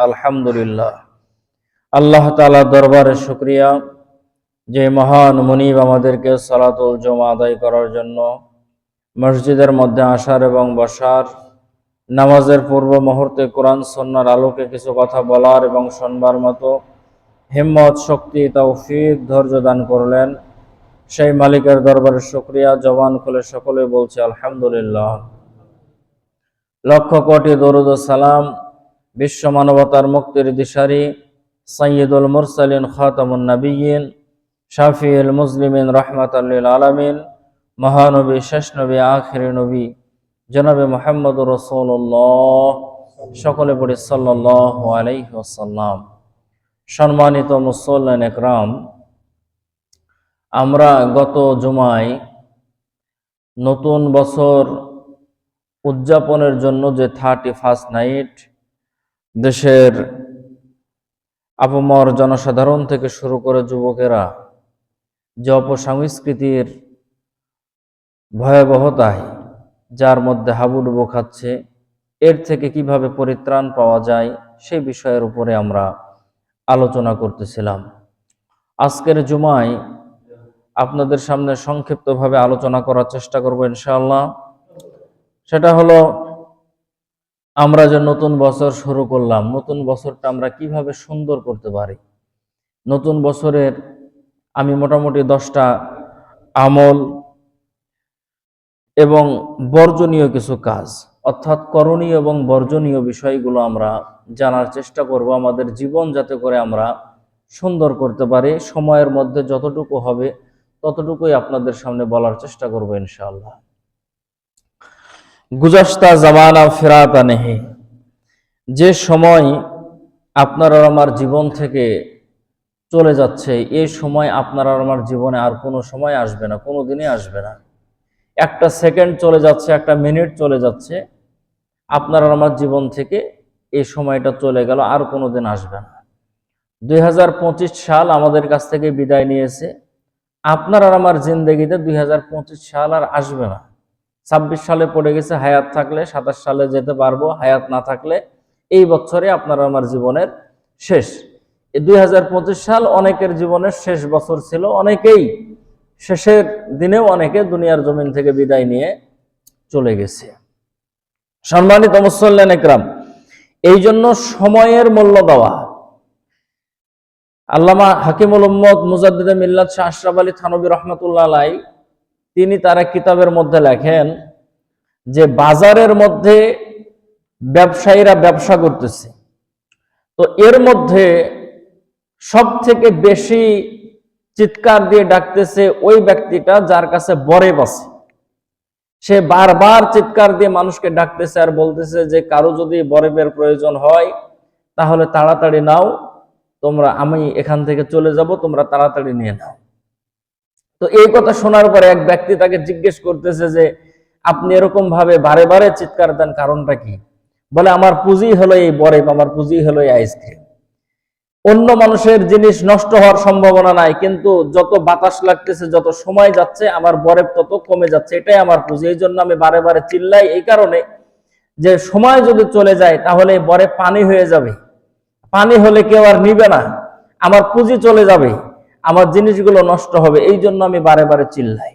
আলহামদুলিল্লাহ। আল্লাহ তাআলা দরবারে শুকরিয়া যে মহান মুনিব আমাদেরকে সালাতুল জুমা আদায় করার জন্য মসজিদের মধ্যে আসার এবং বসার, নামাজের পূর্ব মুহূর্তে কোরআন সুন্নাহর আলোকে কিছু কথা বলার এবং শুনবার মতো হিম্মত, শক্তি, তৌফিক, ধৈর্য দান করলেন। সেই মালিকের দরবারে শুকরিয়া। জবান খুলে সকলে বলছে আলহামদুলিল্লাহ। লক্ষ কোটি দরুদ ও সালাম বিশ্ব মানবতার মুক্তির দিশারি সাইয়্যিদুল মুরসালিন, খাতামুন নবিয়্যিন, শাফিউল মুসলিমিন, রাহমাতাল লিল আলামিন, মহানবী, শেষ নবী, আখিরি নবী জনাবে মুহাম্মদুর রাসূলুল্লাহ, সকলে পড়ি সাল্লাল্লাহু আলাইহি ওয়াসাল্লাম। সম্মানিত মুসল্লিন একরাম, আমরা গত জুমায় নতুন বছর উদযাপনের জন্য যে 31st নাইট দেশের আপামর জনসাধারণ থেকে শুরু করে যুবকেরা যে অপসংস্কৃতির ভয়াবহতায় যার মধ্যে হাবুডুবু খাচ্ছে, এর থেকে কিভাবে পরিত্রাণ পাওয়া যায় সেই বিষয়ের উপরে আমরা আলোচনা করতেছিলাম। আজকের জুমায় আপনাদের সামনে সংক্ষিপ্তভাবে আলোচনা করার চেষ্টা করব ইনশাআল্লাহ। সেটা হলো, আমরা যে নতুন বছর শুরু করলাম, নতুন বছরটা আমরা কিভাবে সুন্দর করতে পারি। নতুন বছরের আমি মোটামুটি 10টা আমল এবং বর্জনীয় কিছু কাজ, অর্থাৎ করণীয় এবং বর্জনীয় বিষয়গুলো আমরা জানার চেষ্টা করব, আমাদের জীবন যাতে করে আমরা সুন্দর করতে পারি। সময়ের মধ্যে যতটুকু হবে ততটুকুই আপনাদের সামনে বলার চেষ্টা করব ইনশাআল্লাহ। গুজাশতা জামানা ফেরাতা নেহি, যে সময় আপনার আর আমার জীবন থেকে চলে যাচ্ছে, এই সময় আপনার আর আমার জীবনে আর কোনো সময় আসবে না, কোনো দিনই আসবে না। একটা সেকেন্ড চলে যাচ্ছে, একটা মিনিট চলে যাচ্ছে, আপনার আর আমার জীবন থেকে এই সময়টা চলে গেল, আর কোনো দিন আসবে না। 2025 সাল আমাদের কাছ থেকে বিদায় নিয়েছে। আপনার আর আমার জিন্দেগিতে 2025 সাল আর আসবে না। 26 সালে পড়ে গেছে, হায়াত থাকলে 27 সালে যেতে পারবো, হায়াত না থাকলে এই বছরে আপনার আমার জীবনের শেষ। এই 2025 সাল অনেকের জীবনের শেষ বছর ছিল, অনেকেই শেষের দিনেও অনেকে দুনিয়ার জমিন থেকে বিদায় নিয়ে চলে গেছে। সম্মানিত মুসল্লিন একরাম, এই জন্য সময়ের মূল্য দেওয়া। আল্লামা হাকিমুল উম্মত মুজাদ্দিদে মিল্লাত শাহ আশরাফ আলী থানভী রহমাতুল্লাহ আলাইহি তিনি তার কিতাবের মধ্যে লেখেন যে বাজারের মধ্যে ব্যবসায়ীরা ব্যবসা করতেছে, তো এর মধ্যে সব থেকে বেশি চিৎকার দিয়ে ডাকতেছে ওই ব্যক্তিটা যার কাছে বরেব আছে। সে বারবার চিৎকার দিয়ে মানুষকে ডাকতেছে আর বলতেছে যে কারো যদি বরেবের প্রয়োজন হয় তাহলে তাড়াতাড়ি নাও, তোমরা, আমি এখান থেকে চলে যাব, তোমরা তাড়াতাড়ি নিয়ে নাও। তো এই কথা শোনার পরে এক ব্যক্তি তাকে জিজ্ঞেস করতেছে যে আপনি এরকম ভাবে বারে বারে চিৎকার দেন, কারণটা কি? বলে আমার পুঁজি হলো এই বরেব, আমার পুঁজি হলো এই আইসক্রিম। অন্য মানুষের জিনিস নষ্ট হওয়ার সম্ভাবনা নাই, কিন্তু যত বাতাস লাগতেছে, যত সময় যাচ্ছে, আমার বরেব তত কমে যাচ্ছে, এটাই আমার পুঁজি। এই জন্য আমি বারে বারে চিল্লাই, এই কারণে যে সময় যদি চলে যায় তাহলে বরেব পানি হয়ে যাবে, পানি হলে কেউ আর নিবে না, আমার পুঁজি চলে যাবে, আমার জিনিসগুলো নষ্ট হবে, এই জন্য আমি বারে বারে চিল্লাই।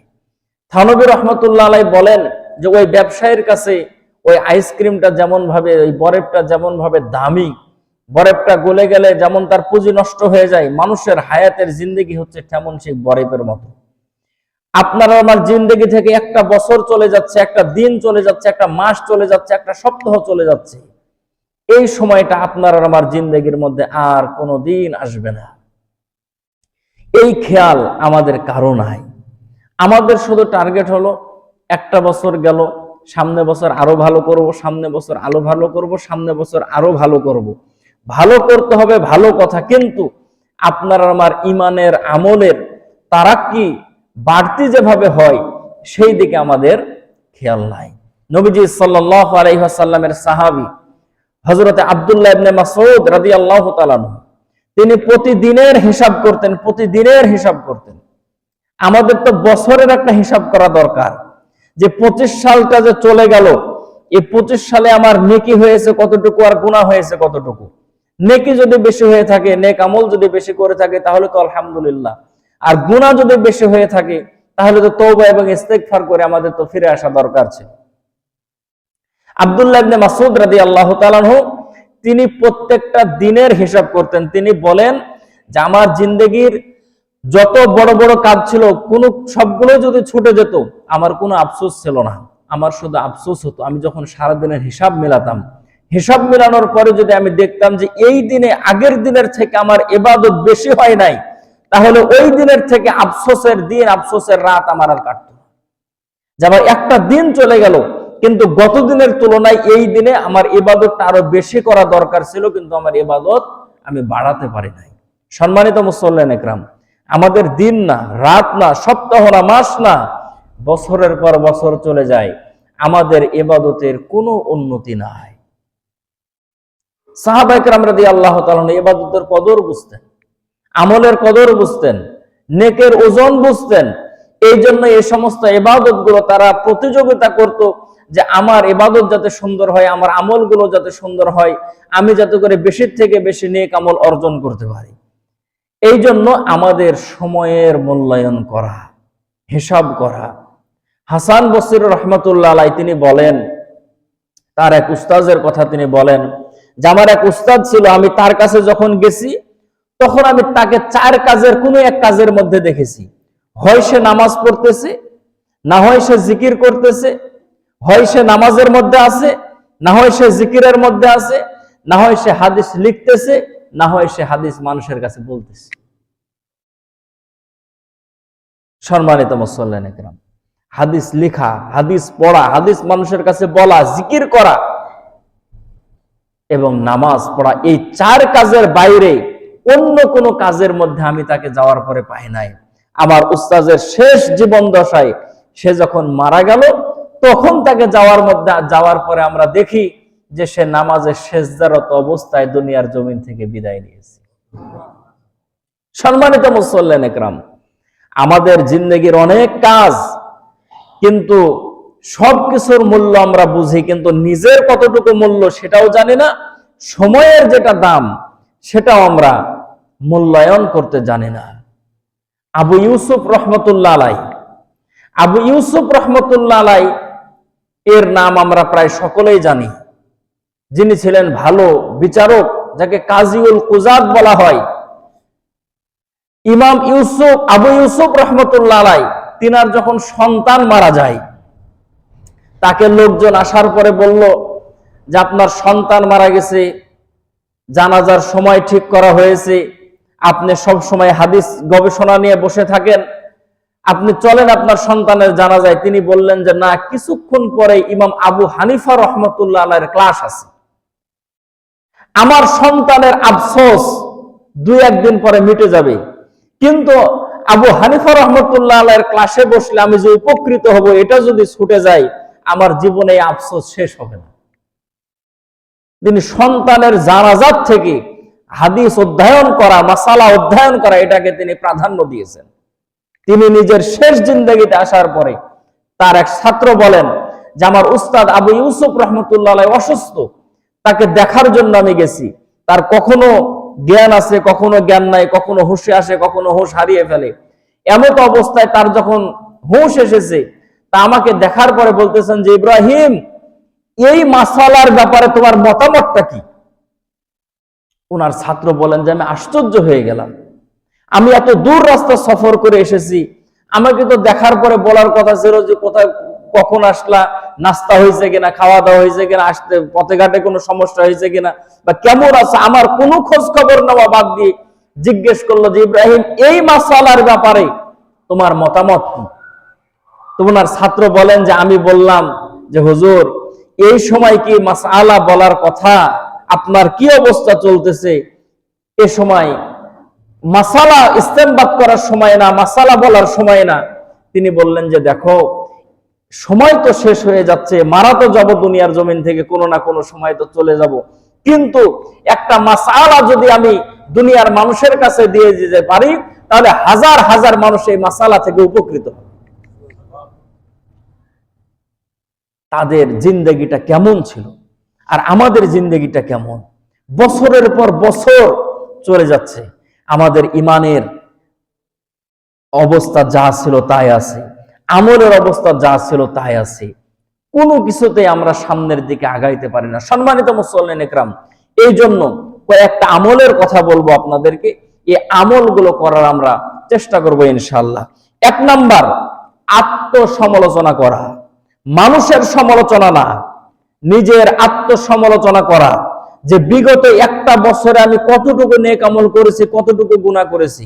থানভী রহমতুল্লাহ আলাইহি বলেন যে ওই ব্যবসায়ীর কাছে ওই আইসক্রিমটা যেমন ভাবে, ওই বরেবটা যেমন ভাবে দামি, বরেবটা গলে গেলে যেমন তার পুঁজি নষ্ট হয়ে যায়, মানুষের হায়াতের জিন্দেগি হচ্ছে তেমন সেই বরেবের মতো। আপনার আমার জিন্দেগি থেকে একটা বছর চলে যাচ্ছে, একটা দিন চলে যাচ্ছে, একটা মাস চলে যাচ্ছে, একটা সপ্তাহ চলে যাচ্ছে, এই সময়টা আপনার আর আমার জিন্দেগির মধ্যে আর কোনো দিন আসবে না। এই খেয়াল আমাদের কারো নাই। আমাদের শুধু টার্গেট হলো একটা বছর গেল, সামনে বছর আরো ভালো করব, সামনে বছর আরো ভালো করব, সামনে বছর আরো ভালো করব। ভালো করতে হবে, ভালো কথা, কিন্তু আপনার আমার ইমানের আমলের তারাক্কি বাড়তি যেভাবে হয় সেই দিকে আমাদের খেয়াল নাই। নবীজি সাল্লাল্লাহু আলাইহি ওয়াসাল্লামের সাহাবী হযরত আব্দুল্লাহ ইবনে মাসউদ রাদিয়াল্লাহু তাআলা তিনি প্রতিদিনের হিসাব করতেন, প্রতিদিনের হিসাব করতেন। আমাদের তো বছরের একটা হিসাব করা দরকার, যে 25 সালটা যে চলে গেল, এই 25 সালে আমার নেকি হয়েছে কতটুকু আর গুনাহ হয়েছে কতটুকু। নেকি যদি বেশি হয়ে থাকে, নেক আমল যদি বেশি করে থাকে তাহলে তো আলহামদুলিল্লাহ, আর গুনাহ যদি বেশি হয়ে থাকে তাহলে তো তওবা এবং ইস্তেগফার করে আমাদের তো ফিরে আসা দরকার ছিল। আব্দুল্লাহ ইবনে মাসউদ রাদিয়াল্লাহু তাআলা আনহু তিনি প্রত্যেকটা দিনের হিসাব করতেন। তিনি বলেন যে আমার জিন্দেগির যত বড় বড় কাজ ছিল কোন সবগুলো যদি ছুটে যেত আমার কোনো আফসোস ছিল না। আমার শুধু আফসোস হতো আমি যখন সারাদিনের হিসাব মেলাতাম, হিসাব মেলানোর পরে যদি আমি দেখতাম যে এই দিনে আগের দিনের থেকে আমার ইবাদত বেশি হয় নাই, তাহলে ওই দিনের থেকে আফসোসের দিন, আফসোসের রাত আমার আর কাটত না। যে আমার একটা দিন চলে গেল কিন্তু গত দিনের তুলনায় এই দিনে আমার ইবাদতটা আরো বেশি করা দরকার ছিল, কিন্তু আমার ইবাদত আমি বাড়াতে পারি নাই। সম্মানিত মুসল্লিন একরাম, আমাদের দিন না, রাত না, সপ্তাহ না, মাস না, বছরের পর বছর চলে যায়, আমাদের ইবাদতের কোনো উন্নতি নাই। সাহাবায়ে কেরাম রাদিয়াল্লাহু তাআলা ইবাদতের কদর বুঝতেন, আমলের কদর বুঝতেন, নেকের ওজন বুঝতেন। এই জন্য এই সমস্ত ইবাদত গুলো তারা প্রতিযোগিতা করত যে আমার ইবাদত যাতে সুন্দর হয়, আমার আমলগুলো যাতে সুন্দর হয়, আমি যাতে করে বেশি থেকে বেশি নেক আমল অর্জন করতে পারি। এই জন্য আমাদের সময়ের মূল্যায়ন করা, হিসাব করা। হাসান বসরি রহমাতুল্লাহ আলাইহি তিনি বলেন, তার এক উস্তাদের কথা তিনি বলেন যে আমার এক উস্তাদ ছিল, আমি তার কাছে যখন গেছি তখন আমি তাকে 4 কাজের কোনো এক কাজের মধ্যে দেখেছি। হয় সে নামাজ পড়তেছে, না হয় সে জিকির করতেছে, হয় সে নামাজের মধ্যে আছে, না হয় সে জিকিরের মধ্যে আছে, না হয় সে হাদিস লিখতেছে, না হয় সে হাদিস মানুষের কাছে বলতেছে। সম্মানিত মুসল্লিন একরাম, হাদিস লেখা, হাদিস পড়া, হাদিস মানুষের কাছে বলা, জিকির করা এবং নামাজ পড়া, এই 4 কাজের বাইরে অন্য কোন কাজের মধ্যে আমি তাকে যাওয়ার পরে পাই নাই। আমার উস্তাদের শেষ জীবন দশায় সে যখন মারা গেল তখন তাকে যাওয়ার পরে আমরা দেখি যে সে নামাজের সেজদারত অবস্থায় দুনিয়ার জমিন থেকে বিদায় নিয়েছে। সম্মানিত মুসল্লিন একরাম, আমাদের জিন্দেগির অনেক কাজ, কিন্তু সবকিছুর মূল্য আমরা বুঝি, কিন্তু নিজের কতটুকু মূল্য সেটাও জানি না, সময়ের যেটা দাম সেটাও আমরা মূল্যায়ন করতে জানি না। আবু ইউসুফ রহমতুল্লাহ আলাইহি, আবু ইউসুফ রহমতুল্লাহ আলাইহি এর নাম আমরা প্রায় সকলেই জানি। যিনি ছিলেন ভালো বিচারক, যাকে কাজীউল কুজাত বলা হয়। ইমাম ইউসুফ, আবু ইউসুফ রহমতুল্লাহ আলাইহি তিনার যখন সন্তান মারা যায়, তাকে লোকজন আসার পরে বলল যে আপনার সন্তান মারা গেছে, জানাজার সময় ঠিক করা হয়েছে, আপনি সব সময় হাদিস গবেষণা নিয়ে বসে থাকেন, আপনি চলেন আপনার সন্তানের জানাজায়। তিনি বললেন যে না, কিছুক্ষণ পরে ইমাম আবু হানিফা রহমতুল্লাহ আলাইহির ক্লাস আছে, আমার সন্তানের আফসোস 2-1 দিন পরে মিটে যাবে, কিন্তু আবু হানিফা রহমতুল্লাহ আলাইহির ক্লাসে বসলে আমি যে উপকৃত হব, এটা যদি ছুটে যায় আমার জীবনে আফসোস শেষ হবে না। তিনি সন্তানের জানাজাত থেকে হাদিস অধ্যয়ন করা, মাসালা অধ্যয়ন করা, এটাকে তিনি প্রাধান্য দিয়েছেন। তিনি নিজের শেষ জিন্দেগিতে আসার পরে তার এক ছাত্র বলেন যে আমার উস্তাদ আবু ইউসুফ রহমতুল্লাহ আলাইহি অসুস্থ, তাকে দেখার জন্য আমি গেছি। তার কখনো জ্ঞান আছে, কখনো জ্ঞান নাই, কখনো হুঁশে আসে, কখনো হুঁশ হারিয়ে ফেলে। এমত অবস্থায় তার যখন হুঁশ এসেছে, তা আমাকে দেখার পরে বলতেছেন যে ইব্রাহিম, এই মাসালার ব্যাপারে তোমার মতামতটা কি? ওনার ছাত্র বলেন যে আমি আশ্চর্য হয়ে গেলাম, আমি এত দূর রাস্তা সফর করে এসেছি, আমাকে তো দেখার পরে বলার কথা ছিল যে কোথায় কখন আসলা, নাস্তা হয়েছে কিনা, খাওয়া দাওয়া হয়েছে কিনা, আসতে পথে ঘাটে কোনো সমস্যা হয়েছে কিনা, বা কেমন আছে, আমার কোনো খোঁজ খবর নেওয়া বাদ দিয়ে জিজ্ঞেস করলো যে ইব্রাহিম, এই মাসালার ব্যাপারে তোমার মতামত কি? তো ওনার ছাত্র বলেন যে আমি বললাম যে হুজুর, এই সময় কি মাসআলা বলার কথা? আপনার কি অবস্থা চলতেছে? এ সময় মাসালা ইস্তেমবাদ করার সময় না, মাসালা বলার সময় না। তিনি বললেন যে দেখো, সময় তো শেষ হয়ে যাচ্ছে, মারা তো যাব দুনিয়ার জমিন থেকে, কোনো না কোনো সময় তো চলে যাব, কিন্তু একটা মাসালা যদি আমি দুনিয়ার মানুষের কাছে দিয়ে দিতে পারি তাহলে হাজার হাজার মানুষ এই মাসালা থেকে উপকৃত হবে। তাদের জিন্দেগিটা কেমন ছিল আর আমাদের জিন্দেগিটা কেমন? বছরের পর বছর চলে যাচ্ছে, আমাদের ইমানের অবস্থা যা ছিল তাই আছে, আমলের অবস্থা যা ছিল তাই আছে, কোনো কিছুতে আমরা সামনের দিকে আগাইতে পারি না। সম্মানিত মুসল্লিন একরাম, এই জন্য কয়েকটা আমলের কথা বলবো আপনাদেরকে, এই আমলগুলো করার আমরা চেষ্টা করবো ইনশাআল্লাহ। 1 নাম্বার, আত্মসমালোচনা করা। মানুষের সমালোচনা না, নিজের আত্মসমালোচনা করা, যে বিগত একটা বছরে আমি কতটুকু নেক আমল করেছি, কতটুকু গুনাহ করেছি।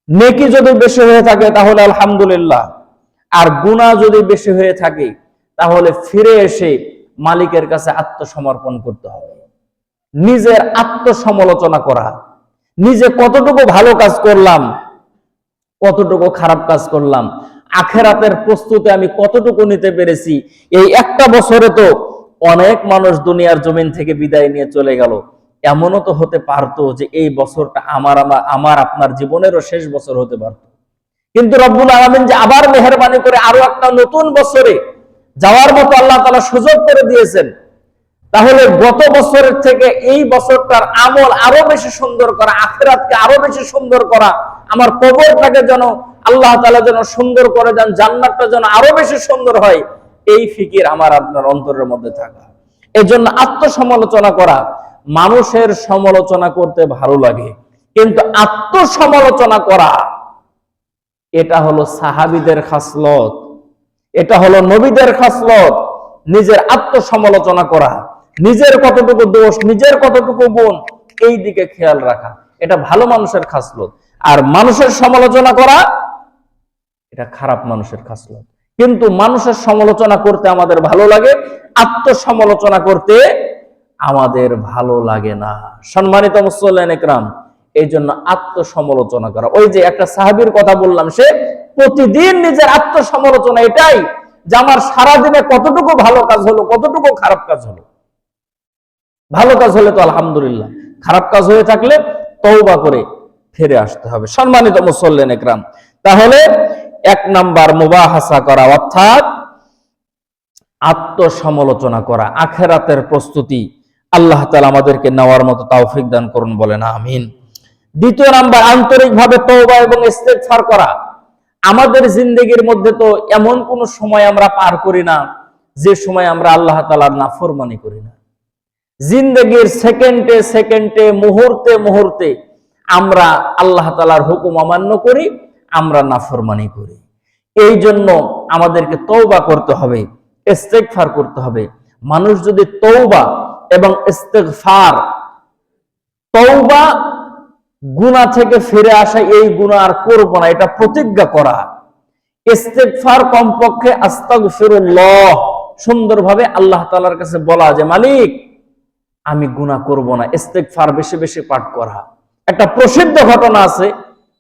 নেকি যদি বেশি হয়ে থাকে তাহলে আলহামদুলিল্লাহ, আর গুনাহ যদি বেশি হয়ে থাকে তাহলে ফিরে এসে মালিকের কাছে আত্মসমর্পণ করতে হবে। নিজের আত্মসমালোচনা করা, নিজে কতটুকু ভালো কাজ করলাম, কতটুকু খারাপ কাজ করলাম, আখেরাতের প্রস্তুতি আমি কতটুকু নিতে পেরেছি। এই একটা বছরে তো অনেক মানুষ দুনিয়ার জমিন থেকে বিদায় নিয়ে চলে গেল, এমনও তো হতে পারতো যে এই বছরটা আমার আপনার জীবনেরও শেষ বছর হতে পারত। কিন্তু রব্বুল আলামিন যে আবার মেহেরবানি করে আরো একটা নতুন বছরে যাওয়ার মতো আল্লাহ তাআলা সুযোগ করে দিয়েছেন, তাহলে গত বছরের থেকে এই বছরটার আমল আরো বেশি সুন্দর করা, আখিরাতকে আরো বেশি সুন্দর করা, আমার কবরটাকে যেন আল্লাহ তাআলা যেন সুন্দর করে দেন, জান্নাতটা যেন আরো বেশি সুন্দর হয়, এই ফিকির আমার আপনার অন্তরের মধ্যে থাকা। এজন্য আত্মসমালোচনা করা। মানুষের সমালোচনা করতে ভালো লাগে, কিন্তু আত্মসমালোচনা করা এটা হলো সাহাবীদের খাসলত, এটা হলো নবীদের খাসলত। নিজের আত্মসমালোচনা করা, নিজের কতটুকু দোষ, নিজের কতটুকু গুণ, এই দিকে খেয়াল রাখা, এটা ভালো মানুষের খাসলত। আর মানুষের সমালোচনা করা এটা খারাপ মানুষের খাসলত। কিন্তু মানুষের সমালোচনা করতে আমাদের ভালো লাগে, আত্মসমালোচনা করতে আমাদের ভালো লাগে না। সম্মানিত মুসল্লিন একরাম, এই জন্য আত্মসমালোচনা করা। ওই যে একটা সাহাবীর কথা বললাম, সে প্রতিদিন নিজের আত্মসমালোচনা, এটাই যে আমার সারাদিনে কতটুকু ভালো কাজ হলো, কতটুকু খারাপ কাজ হলো। ভালো কাজ হলে তো আলহামদুলিল্লাহ, খারাপ কাজ হয়ে থাকলে তওবা করে ফিরে আসতে হবে। সম্মানিত মুসল্লিন একরাম, তাহলে 1 নাম্বার মুবাহাসা করা, অর্থাৎ আত্মসমালোচনা করা, আখিরাতের প্রস্তুতি আল্লাহ তাআলা আমাদেরকে নেওয়ার মতো তৌফিক দান করুন, বলেন আমিন। 2 নাম্বার, আন্তরিকভাবে তওবা এবং ইস্তেগফার করা। আমাদের জিন্দেগির মধ্যে তো এমন কোন সময় আমরা পার করি না যে সময় আমরা আল্লাহ তাআলার নাফরমানি করি না। জিন্দেগির সেকেন্ডে সেকেন্ডে, মুহূর্তে মুহূর্তে আমরা আল্লাহ তাআলার হুকুম অমান্য করি, আমরা নাফরমানি করি। এই জন্য আমাদেরকে তওবা করতে হবে, ইস্তেগফার করতে হবে। মানুষ যদি তওবা এবং ইস্তেগফার, তওবা গুনাহ থেকে ফিরে আসা, এই গুনাহ আর করব না, এটা প্রতিজ্ঞা করা। ইস্তেগফার কমপক্ষে আস্তাগফিরুল্লাহ সুন্দরভাবে আল্লাহ তাআলার কাছে বলা যে মালিক আমি গুনাহ করব না, ইস্তেগফার বেশি বেশি পাঠ করা। একটা প্রসিদ্ধ ঘটনা আছে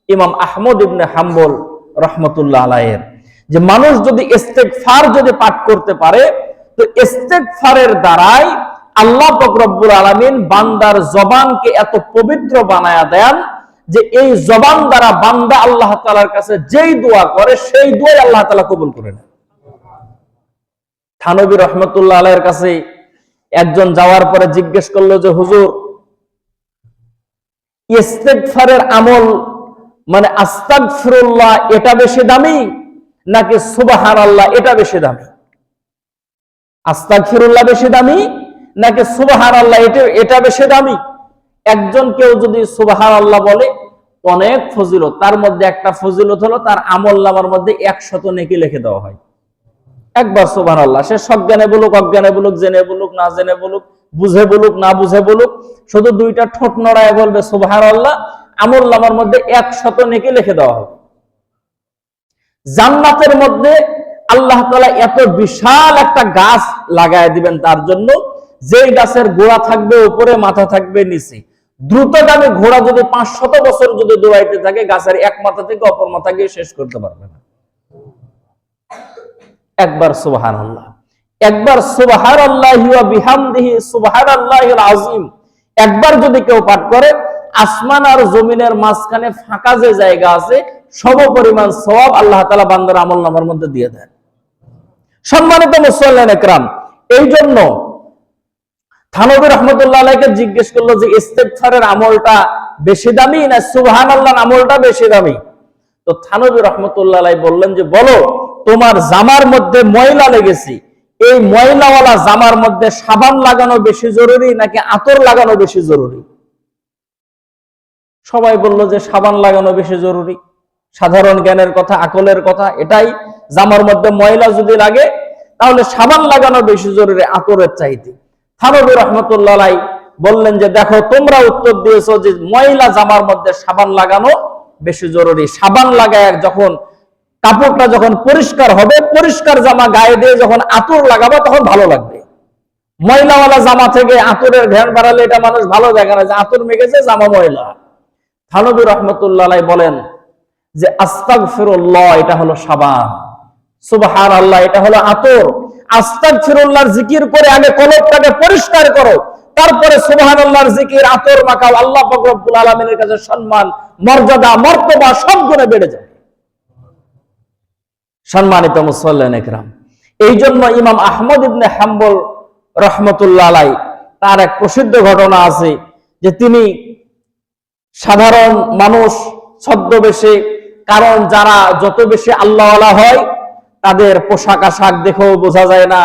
ইমাম আহমদ ইবনে হাম্বল রাহমাতুল্লাহ আলাইহির, যে মানুষ যদি ইস্তেগফার যদি পাঠ করতে পারে, তো ইস্তেগফারের দ্বারাই আল্লাহ পাক রব্বুল আলামিন বান্দার জবানকে এত পবিত্র বানায়া দেন যে এই জবান দ্বারা বান্দা আল্লাহ তাআলার কাছে যেই দোয়া করে সেই দোয়াই আল্লাহ তাআলা কবুল করে নেন। থানবী রাহমাতুল্লাহ আলাইহির কাছে একজন যাওয়ার পরে জিজ্ঞেস করলো যে হুজুর, ইস্তেগফারের আমল মানে আস্তাগফিরুল্লাহ এটা বেশি দামি নাকি সুবহানাল্লাহ এটা বেশি দামি? আস্তাগফিরুল্লাহ বেশি দামি নাকি সুবহানাল্লাহ এটা বেশি দামি? একজন কেউ যদি সুবহানাল্লাহ বলে অনেক ফজিলত, তার মধ্যে একটা ফজিলত হলো তার আমলনামার মধ্যে 100 নেকি লিখে দেওয়া হয়। একবার সুবহানাল্লাহ, সে সজ্ঞানে বলুক, অজ্ঞানে বলুক, জেনে বলুক, না জেনে বলুক, বুঝে বলুক, না বুঝে বলুক, শুধু 2টা ঠোঁট নড়ায় বলবে সুবহানাল্লাহ, আমলনামার মধ্যে 100 নেকি লিখে দেওয়া হবে। জান্নাতের মধ্যে আল্লাহ তাআলা এত বিশাল একটা গাছ লাগায় দিবেন তার জন্য, যেই গাছের গোড়া থাকবে উপরে, মাথা থাকবে নিচে। দ্রুতগামী ঘোড়া যদি 500 বছর যদি দৌড়াইতে থাকে, গাছের এক মাথা থেকে অপর মাথা গিয়ে শেষ করতে পারবে না। একবার সুবহানাল্লাহ, একবার সুবহানাল্লাহি ওয়া বিহামদিহি সুবহানাল্লাহিল আযীম একবার যদি কেউ পাঠ করে, আসমান আর জমিনের মাঝখানে ফাঁকা যে জায়গা আছে সমপরিমাণ সওয়াব আল্লাহ তাআলা বান্দার আমলনামার মধ্যে দিয়ে দেন। সম্মানিত মুসল্লিন একরাম, এই জন্য থানবী রহমতুল্লাহ আলাইকে জিজ্ঞেস করলো যে ইস্তেগফারের আমলটা বেশি দামি না সুবহানাল্লাহর আমলটা বেশি দামি? তো থানবী রহমতুল্লাহ আলাই বললেন যে বলো, তোমার জামার মধ্যে ময়লা লেগেছে, এই ময়লাওয়ালা জামার মধ্যে সাবান লাগানো বেশি জরুরি নাকি আতর লাগানো বেশি জরুরি? সবাই বলল যে সাবান লাগানো বেশি জরুরি। সাধারণ জ্ঞানের কথা, আকলের কথা এটাই, জামার মধ্যে ময়লা যদি লাগে তাহলে সাবান লাগানো বেশি জরুরি আতরের চাইতে। থানবী রহমতুল্লাহ আলাই বললেন যে দেখো, তোমরা উত্তর দিয়েছো যে ময়লা জামার মধ্যে সাবান লাগানো বেশি জরুরি। সাবান লাগায় যখন কাপড়টা যখন পরিষ্কার হবে, পরিষ্কার জামা গায়ে দিয়ে যখন আতর লাগাবো তখন ভালো লাগবে। ময়লাওয়ালা জামা থেকে আতরের ঘ্রাণ বাড়ালে এটা মানুষ ভালো দেখে না যে আতর মেখেছে, জামা ময়লা। থানবী রহমতুল্লাহ আলাই বলেন যে আস্তাগফিরুল্লাহ এটা হলো সাবান, সুবহানাল্লাহ এটা হলো আতর। আস্তাগফিরুল্লাহর জিকির করে আগে কলবটাকে পরিষ্কার করো, তারপরে সুবহানাল্লাহর জিকির আতর মাখাও। আল্লাহ পাক রব্বুল আলামিনের কাছে সম্মান, মর্যাদা, মর্তবা সব গুণে বেড়ে যাবে। সম্মানিত মুসল্লিন ইকরাম, এই জন্য ইমাম আহমদ ইবনে হাম্বল রহমতুল্লাহ আলাই তার এক প্রসিদ্ধ ঘটনা আছে যে তিনি সাধারণ মানুষ ছদ্মবেশে, কারণ যারা যত বেশি আল্লাহওয়ালা হয় তাদের পোশাক আশাক দেখেও বোঝা যায় না।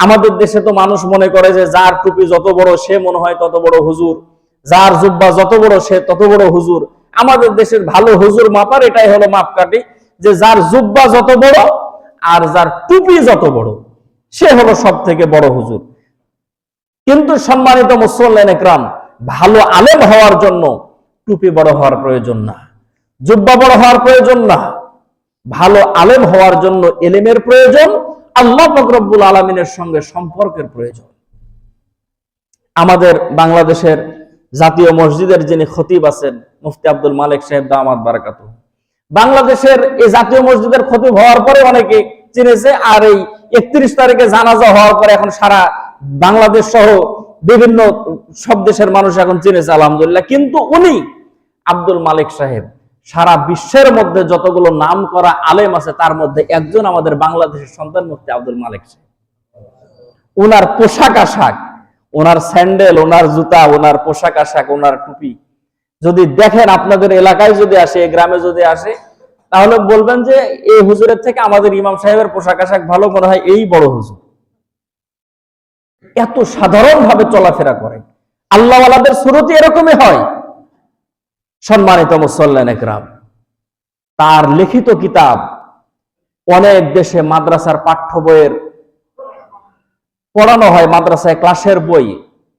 আমাদের দেশে তো মানুষ মনে করে যে যার টুপি যত বড় সে মনে হয় তত বড় হুজুর, যার জুব্বা যত বড় সে তত বড় হুজুর। আমাদের দেশের ভালো হুজুর মাপার এটাই হলো মাপকাঠি যে যার জুব্বা যত বড় আর যার টুপি যত বড় সে হলো সব থেকে বড় হুজুর। কিন্তু সম্মানিত মুসল্লিন ইকরাম, ভালো আলেম হওয়ার জন্য টুপি বড় হওয়ার প্রয়োজন না, জুব্বা বড় হওয়ার প্রয়োজন না। ভালো আলেম হওয়ার জন্য ইলমের প্রয়োজন, আল্লাহ পাক রব্বুল আলামিনের সঙ্গে সম্পর্কের প্রয়োজন। আমাদের বাংলাদেশের জাতীয় মসজিদের যিনি খতিব আছেন মুফতি আব্দুল মালিক সাহেব দামাত বারাকাতুহু, বাংলাদেশের এই জাতীয় মসজিদের খতিব হওয়ার পরে অনেকে চিনেছে, আর এই 31 তারিখে জানাজা হওয়ার পরে এখন সারা বাংলাদেশ সহ বিভিন্ন সব দেশের মানুষ এখন চিনেছে আলহামদুলিল্লাহ। কিন্তু উনি আব্দুল মালিক সাহেব সারা বিশ্বের মধ্যে যতগুলো নাম করা আলেম আছে তার মধ্যে একজন আমাদের বাংলাদেশের সন্তান মুফতি আব্দুল মালিক সাহেব। ওনার পোশাক আশাক, ওনার স্যান্ডেল, ওনার জুতা, ওনার পোশাক আশাক, ওনার টুপি যদি দেখেন, আপনাদের এলাকায় যদি আসে, গ্রামে যদি আসে, তাহলে বলবেন যে এই হুজুরের থেকে আমাদের ইমাম সাহেবের পোশাক আশাক ভালো, মনে হয় এই বড় হুজুর। এত সাধারণ ভাবে চলাফেরা করে। আল্লাহওয়ালাদের সুরতি এরকমই হয়। সম্মানিত মুসল্লিন ইকরাম, তার লিখিত কিতাব অনেক দেশে মাদ্রাসার পাঠ্য বইয়ের পড়ানো হয়, মাদ্রাসায় ক্লাসের বই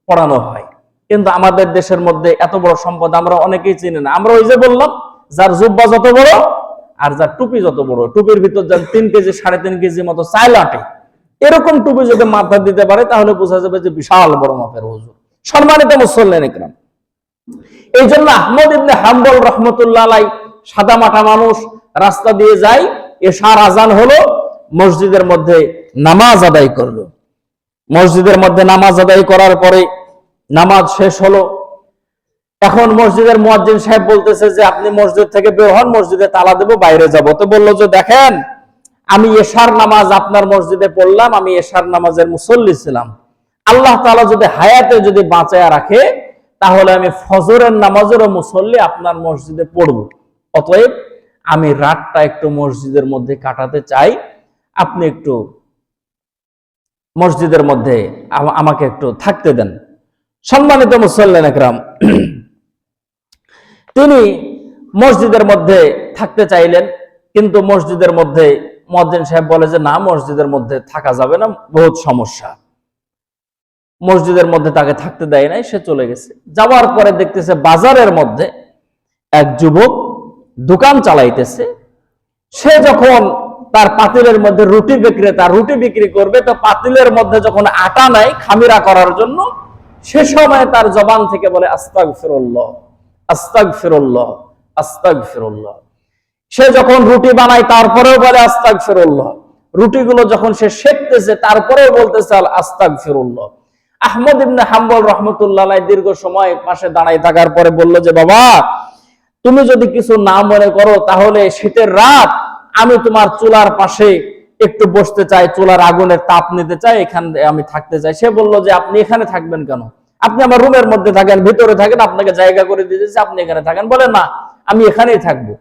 পড়ানো হয়। কিন্তু আমাদের দেশের মধ্যে এত বড় সম্পদ আমরা অনেকেই চিনি না। আমরা ওই যে বললাম, যার জুব্বা যত বড় আর যার টুপি যত বড়, টুপির ভিতর যার 3 কেজি 3.5 কেজি মতো চাইল আটে, এরকম টুপি যদি মাথা দিতে পারে তাহলে বোঝা যাবে যে বিশাল বড় মাপের হুজুর। সম্মানিত মুসল্লিন ইকরাম, এই জন্য আহমদ ইবনে হাম্বল রহমতুল্লাহ আলাই সাদা মাটা মানুষ, রাস্তা দিয়ে যায়, এশার আজান হলো, মসজিদের মধ্যে নামাজ আদায় করলো। মসজিদের মধ্যে নামাজ আদায় করার পরে নামাজ শেষ হলো। এখন মসজিদের মুয়াজ্জিন সাহেব বলতেছে যে আপনি মসজিদ থেকে বের হন, মসজিদে তালা দেবো, বাইরে যাব। তো বললো যে দেখেন, আমি এশার নামাজ আপনার মসজিদে পড়লাম, আমি এশার নামাজের মুসল্লি ছিলাম। আল্লাহ তাআলা যদি হায়াতে যদি বাঁচায়া রাখে তাহলে আমি ফজরের নামাজেরও মুসল্লি আপনার মসজিদে পড়ব। অতএব আমি রাতটা একটু মসজিদের মধ্যে কাটাতে চাই, আপনি একটু মসজিদের মধ্যে আমাকে একটু থাকতে দেন। সম্মানিত মুসল্লিন ইকরাম, তিনি মসজিদের মধ্যে থাকতে চাইলেন, কিন্তু মসজিদের মধ্যে মুয়াজ্জিন সাহেব বলে যে না, মসজিদের মধ্যে থাকা যাবে না, বহুত সমস্যা। মসজিদের মধ্যে তাকে থাকতে দেয় নাই, সে চলে গেছে। যাওয়ার পরে দেখতেছে বাজারের মধ্যে এক যুবক দোকান চালাইতেছে। সে যখন তার পাতিলের মধ্যে রুটি বিক্রেতা রুটি বিক্রি করবে, তো পাতিলের মধ্যে যখন আটা নাই খামিরা করার জন্য, সে সময় তার জবান থেকে বলে আস্তাগফিরুল্লাহ, আস্তাগফিরুল্লাহ, আস্তাগফিরুল্লাহ। সে যখন রুটি বানায় তারপরেও বলে আস্তাগফিরুল্লাহ। রুটিগুলো যখন সে সেকতেছে তারপরেও বলতেছে আস্তাগফিরুল্লাহ। আহমদ ইবনে হাম্বল রহমতুল্লাহ আলাইহি দীর্ঘ সময় পাশে দাঁড়ায় থাকার পরে বলল যে বাবা, তুমি যদি কিছু না মনে করো তাহলে শীতের রাত আমি তোমার চুলার পাশে একটু বসতে চাই, চুলার আগুনের তাপ নিতে চাই, এখানে আমি থাকতে চাই। সে বলল যে আপনি এখানে থাকবেন কেন? আপনি আমার রুমের মধ্যে থাকেন, ভিতরে থাকেন, আপনাকে জায়গা করে দিয়েছি, আপনি এখানে থাকেন। বলে না, আমি এখানেই থাকবো।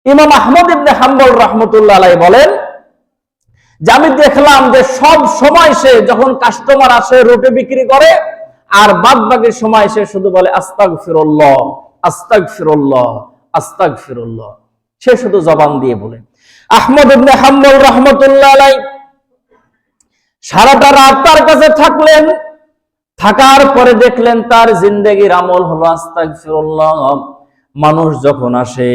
ইমাম আহমদ ইবনে হাম্বল রাহমাতুল্লাহ আলাইহি বলেন যে আমি দেখলাম যে সব সময় সে যখন কাস্টমার আসে রুটি বিক্রি করে, আর বাদ বাকি সময় সে শুধু বলে আস্তাগফিরুল্লাহ, আস্তাগফিরুল্লাহ, আস্তাগফিরুল্লাহ। সে শুধু জবান দিয়ে বলে। আহমদ ইবনে হাম্বল রাহমাতুল্লাহ আলাইহি সারাটা রাত তার কাছে থাকলেন। থাকার পরে দেখলেন তার জিন্দেগির আমল হলো আস্তাগফিরুল্লাহ। মানুষ যখন আসে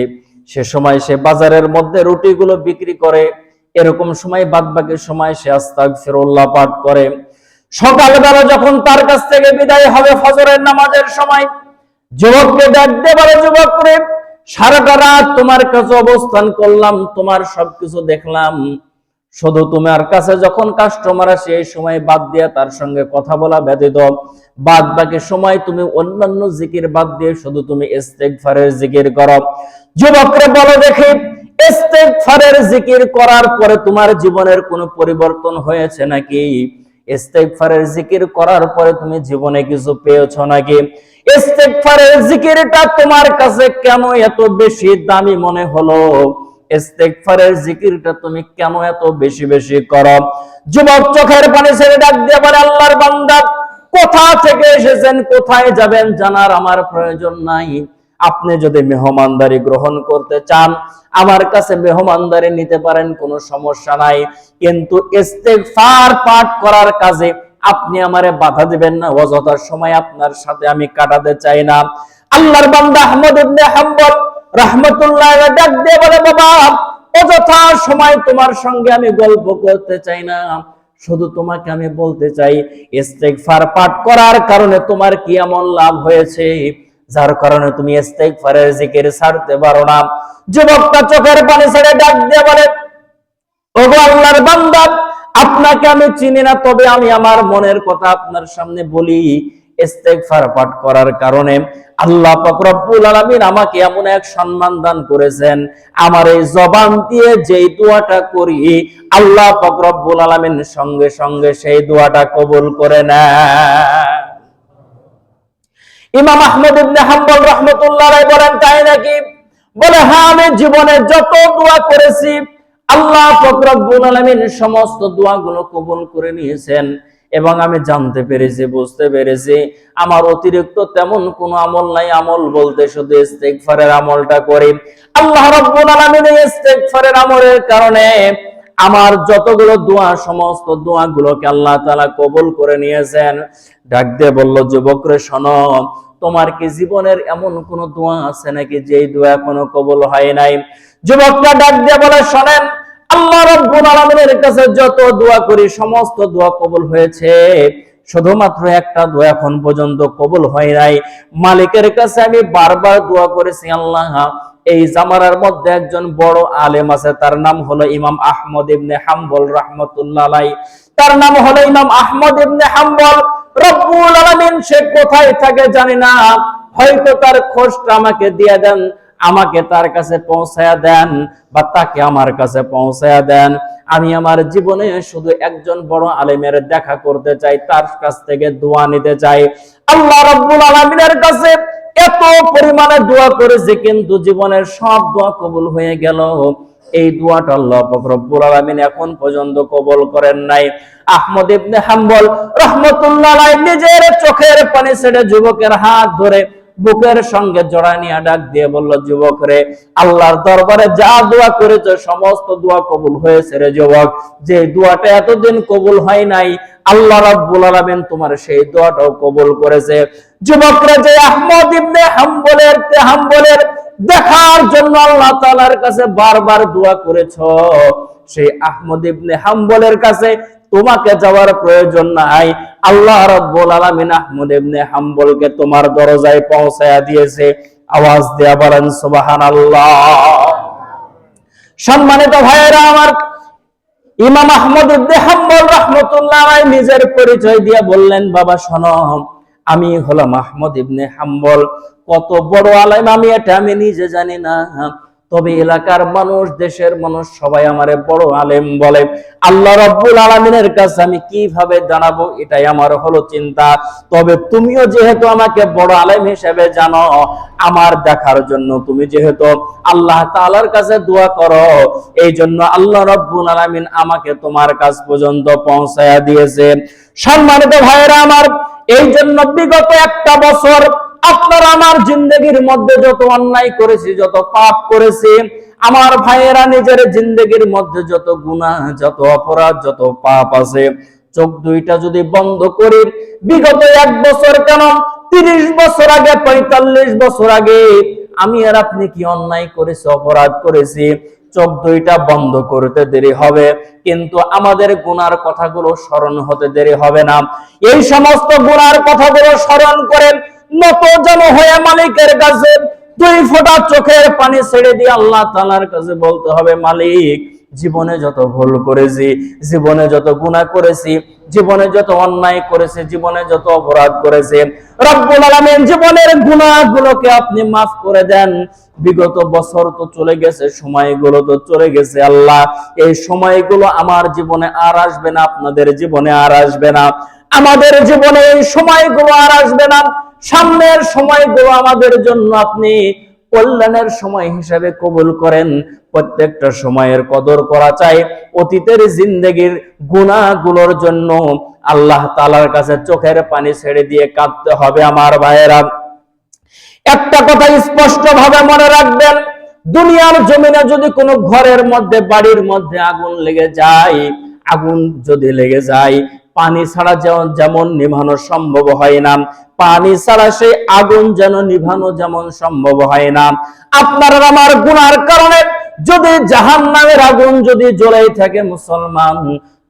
সে সময় সে বাজারের মধ্যে রুটিগুলো বিক্রি করে, এরকম সময় বাদ বাকি সময় সে আস্তাগফিরুল্লাহ পাঠ করে। সকালবেলা যখন তার কাছ থেকে বিদায় হবে ফজরের নামাজের সময়, যুবককে ডাক দিয়ে বলে, যুবক রে, সারাটা রাত তোমার কাছে অবস্থান করলাম, তোমার সবকিছু দেখলাম, শুধু তোমার কাছে যখন কাস্টমার আসে এই সময় বাদ দিয়ে তার সঙ্গে কথা বলা ব্যতীত বাদ বাকি সময় তুমি অন্যান্য জিকির বাদ দিয়ে শুধু তুমি ইস্তেগফারের জিকির করো। যুবকরে বলো দেখি, ইস্তেগফারের জিকির করার পরে তোমার জীবনের কোনো পরিবর্তন হয়েছে নাকি? ইস্তেগফারের জিকির করার পরে তুমি জীবনে কিছু পেয়েছো নাকি? ইস্তেগফারের জিকিরটা তোমার কাছে কেন এত বেশি দামি মনে হলো? ইস্তেগফারের জিকিরটা তুমি কেন এত বেশি বেশি করো? যুবক চোখের পানি ছেড়ে ডাক দিয়ে বলে, আল্লাহর বান্দা, কোথা থেকে এসেছেন, কোথায় যাবেন জানার আমার প্রয়োজন নাই। আপনি যদি মেহমানদারি গ্রহণ করতে চান আমার কাছে মেহমানদারি নিতে পারেন, কোনো সমস্যা নাই, কিন্তু ইস্তেগফার পাঠ করার কাজে আপনি আমারে বাধা দিবেন না, অযথা সময় আপনার সাথে আমি কাটাতে চাই না। আল্লাহর বান্দা আহমদ ইবনে হাম্বল রাহমাতুল্লাহ আলাইহি ডাক দিয়ে বলে, বাবা, অযথা সময় তোমার সঙ্গে আমি গল্প করতে চাই না, শুধু তোমাকে আমি বলতে চাই ইস্তেগফার পাঠ করার কারণে তোমার কি এমন লাভ হয়েছে যার কারণে তুমি ইস্তেগফারের জিকির ছাড়তে পারো না? যুবকটা চোখের পানি ছেড়ে ডাক দিয়ে বলে, ওগো আল্লাহর বান্দা, আপনাকে আমি চিনি না, তবে আমি আমার মনের কথা আপনার সামনে বলি। ইস্তেগফার পাঠ করার কারণে আল্লাহ পাক রব্বুল আলামিন আমাকে এমন এক সম্মান দান করেছেন, আমার এই জবান দিয়ে যেই দোয়াটা করি আল্লাহ পাক রব্বুল আলামিন সঙ্গে সঙ্গে সেই দোয়াটা কবুল করে নেয়। ইমাম আহমদ ইবনে হাম্বল রাহমাতুল্লাহ আলাইহি বলেন, তাই নাকি? বলে, হ্যাঁ, আমি জীবনে যত দোয়া করেছি আল্লাহ পাক রব্বুল আলামিন সমস্ত দোয়াগুলো কবুল করে নিয়েছেন, এবং আমি জানতে পেরেছি, বুঝতে পেরেছি আমার অতিরিক্ত তেমন কোনো আমল নাই, আমল বলতে শুধু ইস্তেগফারের আমলটা করি। আল্লাহ রাব্বুল আলামিন এই ইস্তেগফারের আমলের কারণে আমার যতগুলো দোয়া সমস্ত দোয়াগুলোকে আল্লাহ তাআলা কবুল করে নিয়েছেন। ডাক দিয়ে বলল, যুবকরে শোনো, তোমার কি জীবনের এমন কোন দোয়া আছে নাকি যেই দোয়া এখনো কবুল হয় নাই? যুবকটা ডাক দিয়ে বলে, শোনেন, আল্লাহ রাব্বুল আলামিনের কাছে যত দোয়া করি সমস্ত দোয়া কবুল হয়েছে, শুধুমাত্র একটা দোয়া এখন পর্যন্ত কবুল হয় নাই। মালিকের কাছে আমি বারবার দোয়া করেছি, আল্লাহ, এই জামানার মধ্যে একজন বড় আলেম আছে, তার নাম হলো ইমাম আহমদ ইবনে হাম্বল রাহমাতুল্লাহ আলাইহি। তার নাম হলো ইমাম আহমদ ইবনে হাম্বল। রব্বুল আলামিন সে কোথায় থাকে জানি না, হয়তো তার খোঁজটা আমাকে দিয়ে দেন, আমাকে তার কাছে পৌঁছায়া দেন, বা তাকে আমার কাছে পৌঁছায়া দেন। আমি আমার জীবনে শুধু একজন বড় আলেমের দেখা করতে চাই, তার কাছ থেকে দোয়া নিতে চাই। আল্লাহ রাব্বুল আলামিনের কাছে এত পরিমাণে দোয়া করেছি, কিন্তু জীবনের সব দোয়া কবুল হয়ে গেল, এই দোয়াটা আল্লাহ পাক রব্বুল আলামিন এখন পর্যন্ত কবুল করেন নাই। আহমদ ইবনে হাম্বল রাহমাতুল্লাহ আলাইহি নিজের চোখের পানি ছেড়ে যুবকের হাত ধরে বুকের সঙ্গে জড়ায় নিয়ে ডাক দিয়ে বলল, যুবক রে, আল্লাহর দরবারে যা দোয়া করেছো সমস্ত দোয়া কবুল হয়েছে রে যুবক। যে দোয়াটা এতদিন কবুল হয় নাই আল্লাহ রাব্বুল আলামিন তোমার সেই দোয়াটাও কবুল করেছে। যুবকরা যে আহমদ ইবনে হাম্বলের দেখার জন্য আল্লাহ তাআলার কাছে বারবার দোয়া করেছো, সেই আহমদ ইবনে হাম্বলের কাছে তোমাকে যাওয়ার প্রয়োজন নাই। আল্লাহ রাব্বুল আলামিন আহমদ ইবনে হাম্বলকে তোমার দরজায় পৌঁছায়া দিয়েছে। আওয়াজ দেয়া বলেন সুবহানাল্লাহ। সম্মানিত ভাইয়েরা আমার, ইমাম আহমদ ইবনে হাম্বল রাহমাতুল্লাহ আলাইহি নিজের পরিচয় দিয়ে বললেন, বাবা শোনো, আমি হলাম আহমদ ইবনে হাম্বল। কত বড় আলেম আমি এটা আমি নিজে জানি না, তবে এলাকার মানুষ, দেশের মানুষ সবাই আমারে বড় আলেম বলে। আল্লাহ রাব্বুল আলামিনের কাছে আমি কিভাবে জানাবো, এটাই আমার হলো চিন্তা। তবে তুমিও যেহেতু আমাকে বড় আলেম হিসেবে জানো, আমার দেখার জন্য তুমি যেহেতু আল্লাহ তাআলার কাছে দোয়া করো, এই জন্য আল্লাহ রাব্বুল আলামিন আমাকে তোমার কাছ পর্যন্ত পৌঁছায়া দিয়েছে। সম্মানিত ভাইরা আমার, এই জন্য বিগত একটা বছর আপনারা আমার জিন্দেগির মধ্যে যত অন্যায় করেছি, যত পাপ করেছি, আমার ভাইয়েরা নিজের জিন্দেগির মধ্যে যত গুনাহ, যত অপরাধ, যত পাপ আছে, চোখ দুইটা যদি বন্ধ করি, বিগত এক বছর কেন 30 বছর আগে, 45 বছর আগে আমি আর আপনি কি অন্যায় করেছি, অপরাধ করেছি, চোখ দুইটা বন্ধ করতে দেরি হবে, কিন্তু আমাদের গুনার কথাগুলো স্মরণ হতে দেরি হবে না। এই সমস্ত গুনার কথাগুলো স্মরণ করে নত যেন হয়ে মালিকের কাছে 2 ফোঁটা চোখের পানি ছেড়ে দিয়ে আল্লাহ তাআলার কাছে বলতে হবে, মালিক, জীবনে যত ভুল করেছি, জীবনে যত গুনাহ করেছি, জীবনে যত অন্যায় করেছে, জীবনে যত অপরাধ করেছে, রব্বুল আলামিন জীবনের গুনাহগুলোকে আপনি মাফ করে দেন। বিগত বছর তো চলে গেছে, সময়গুলো তো চলে গেছে আল্লাহ, এই সময়গুলো আমার জীবনে আর আসবে না, আপনাদের জীবনে আর আসবে না, আমাদের জীবনে এই সময়গুলো আর আসবে না। সামনের সময়গুলো আমাদের জন্য আপনি কল্যাণের সময় হিসেবে কবুল করেন। প্রত্যেকটা সময়ের কদর করা চাই। অতীতের জিন্দেগির গুনাহগুলোর জন্য আল্লাহ তাআলার কাছে চোখের পানি ছেড়ে দিয়ে কাঁদতে হবে। আমার ভাইয়েরা, একটা কথা স্পষ্ট ভাবে মনে রাখবেন, দুনিয়ার জমিনে যদি কোনো ঘরের মধ্যে, বাড়ির মধ্যে আগুন লেগে যায়, আগুন যদি লেগে যায়, পানি ছাড়া যেমন নিভানো সম্ভব হয় না, পানি ছাড়া সেই আগুন যেন নিভানো যেমন সম্ভব হয় না, আপনার আমার গুনার কারণে যদি জাহান্নামের আগুন যদি জ্বলেই থাকে মুসলমান,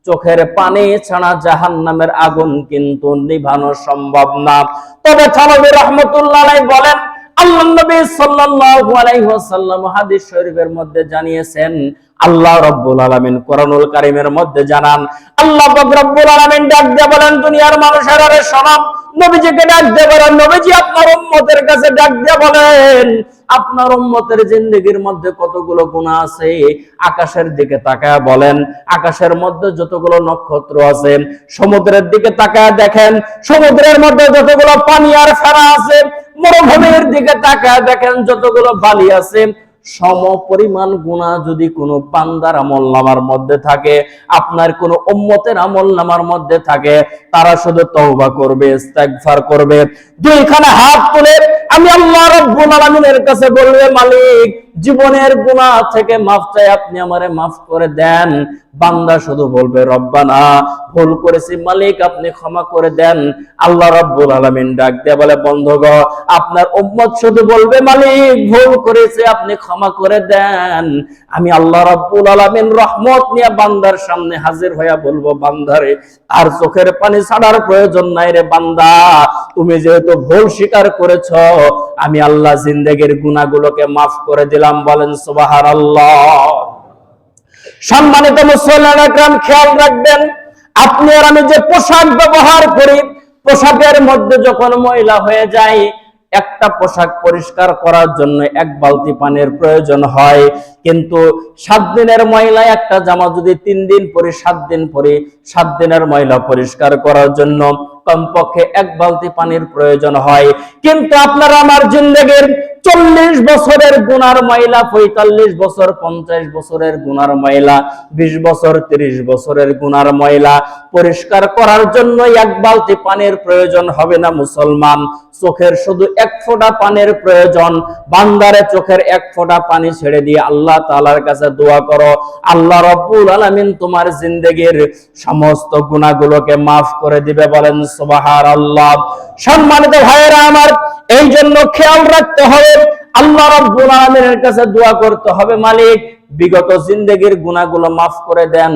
চোখের পানি ছাড়া জাহান্নামের আগুন কিন্তু নিভানো সম্ভব না। তবে থানবী রাহমাতুল্লাহ আলাইহি বলেন, আল্লাহর নবী সাল্লাল্লাহু আলাইহি ওয়াসাল্লাম হাদিস শরীফের মধ্যে জানিয়েছেন, আল্লাহ রাব্বুল আলামিন কোরআনুল কারীমের মধ্যে জানান, আল্লাহ পাক রব্বুল আলামিন ডাক দিয়ে বলেন, দুনিয়ার মানুষেরা রে শোনো, নবীজিকে ডাক দিয়ে বলেন, নবীজি আপনার উম্মতের কাছে ডাক দিয়ে বলেন, আপনার উম্মতের জিন্দেগির মধ্যে কতগুলো গুনাহ আছে, আকাশের দিকে তাকায় বলেন, আকাশের মধ্যে যতগুলো নক্ষত্র আছে, সমুদ্রের দিকে তাকায় দেখেন, সমুদ্রের মধ্যে যতগুলো পানি আর ফেনা আছে, মরুভূমির দিকে তাকায় দেখেন যতগুলো বালি আছে, সম পরিমাণ গুনাহ যদি কোনো বান্দার আমলনামার মধ্যে থাকে, আপনার কোন উম্মতের আমলনামার মধ্যে থাকে, তারা শুধু তওবা করবে, ইস্তেগফার করবে, দুইখানা হাত তুলে আমি আল্লাহ রাব্বুল আলামিনের কাছে বলবে, মালিক, জীবনের গুনাহ থেকে মাফ চাই, আপনি আমারে মাফ করে দেন। বান্দা শুধু বলবে, রব্বানা, ভুল করেছি মালিক, আপনি ক্ষমা করে দেন। আল্লাহ রাব্বুল আলামিন ডাক দিয়ে বলে, বন্ধুগণ, আপনার উম্মত শুধু বলবে, মালিক, ভুল করেছে, আপনি ক্ষমা করে দেন। আমি আল্লাহ রাব্বুল আলামিন রহমত নিয়ে বান্দার সামনে হাজির হইয়া বলবো, বান্দারে, আর চোখের পানি ছাড়ার প্রয়োজন নাই রে বান্দা, তুমি যেহেতু ভুল স্বীকার করেছো, আমি আল্লাহ জিন্দেগির গুনাহগুলোকে মাফ করে দিলাম। বলেন সুবহানাল্লাহ। সম্মানিত মুসলমান একরাম, খেয়াল রাখবেন, আপনি আর আমি যে পোশাক ব্যবহার করি, পোশাকের মধ্যে যখন ময়লা হয়ে যায়, একটা পোশাক পরিষ্কার করার জন্য 1 বালতি পানির প্রয়োজন হয়, কিন্তু 7 দিনের ময়লা একটা জামা যদি 3 দিন পরে, 7 দিন পরে, 7 দিনের ময়লা পরিষ্কার করার জন্য কমপক্ষে 1 বালতি পানির প্রয়োজন হয়। কিন্তু আপনারা আমার জিন্দেগির 40 বছরের গুনার ময়লা, 45 বছর, 50 বছরের গুনার ময়লা, 20 বছর, 30 বছরের গুনার ময়লা পরিষ্কার করার জন্য 1 বালতি পানির প্রয়োজন হবে না মুসলমান, চোখের শুধু 1 ফোঁটা পানির প্রয়োজন। বান্দারে চোখের 1 ফোঁটা পানি ছেড়ে দিয়ে আল্লাহ তাআলার কাছে দোয়া করো, আল্লাহ রাব্বুল আলামিন তোমার জিন্দেগির সমস্ত গুনাহগুলোকে মাফ করে দিবে। বলেন সুবহানাল্লাহ। সম্মানিত ভাইয়েরা আমার, এই জন্য খেয়াল রাখতে হবে, আল্লাহ রাব্বুল আলামিনের কাছে দোয়া করতে হবে, মালিক, বিগত জিন্দেগির গুনাহগুলো মাফ করে দেন,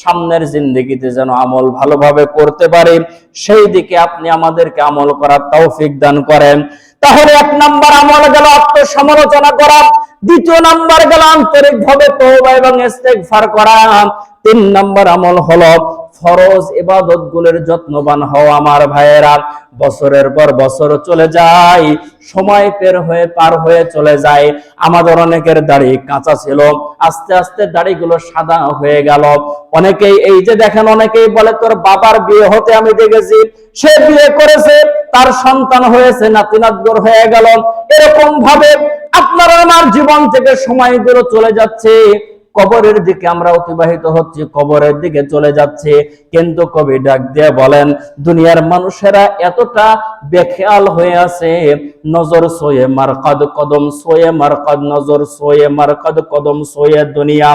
সামনের জিন্দেগিতে যেন আমল ভালোভাবে করতে পারি, সেই দিকে আপনি আমাদেরকে আমল করার তৌফিক দান করেন। তাহলে 1 নাম্বার আমল গেল আত্মসমালোচনা করা, 2 নাম্বার গেল আন্তরিকভাবে তওবা এবং ইস্তেগফার করা, 3 নাম্বার আমল হলো ফরজ ইবাদত গুলোর যত্নবান হও আমার ভাইয়েরা। বছরের পর বছর চলে যায়, সময় পার হয়ে চলে যায়। আমাদের অনেকের দাড়ি কাঁচা ছিল, আস্তে আস্তে দাড়িগুলো সাদা হয়ে গেল। অনেকেই এই যে দেখেন, অনেকেই বলে তোর বাবার বিয়ে হতে আমি দেখেছি, সে বিয়ে করেছে, তার সন্তান হয়েছে, নাতি নাতগর হয়ে গেল। এরকম ভাবে আপনার আমার জীবন থেকে সময়গুলো চলে যাচ্ছে, কবরের দিকে আমরা অতিবাহিত হচ্ছি, কবরের দিকে চলে যাচ্ছে। কিন্তু কবি ডাক দিয়ে বলেন, দুনিয়ার মানুষেরা এতটা বেখেয়াল হয়ে আছে, নজর সোয়ে মারকাদ কদম সোয়ে মারকাদ, নজর সোয়ে মারকাদ কদম সোয়ে দুনিয়া।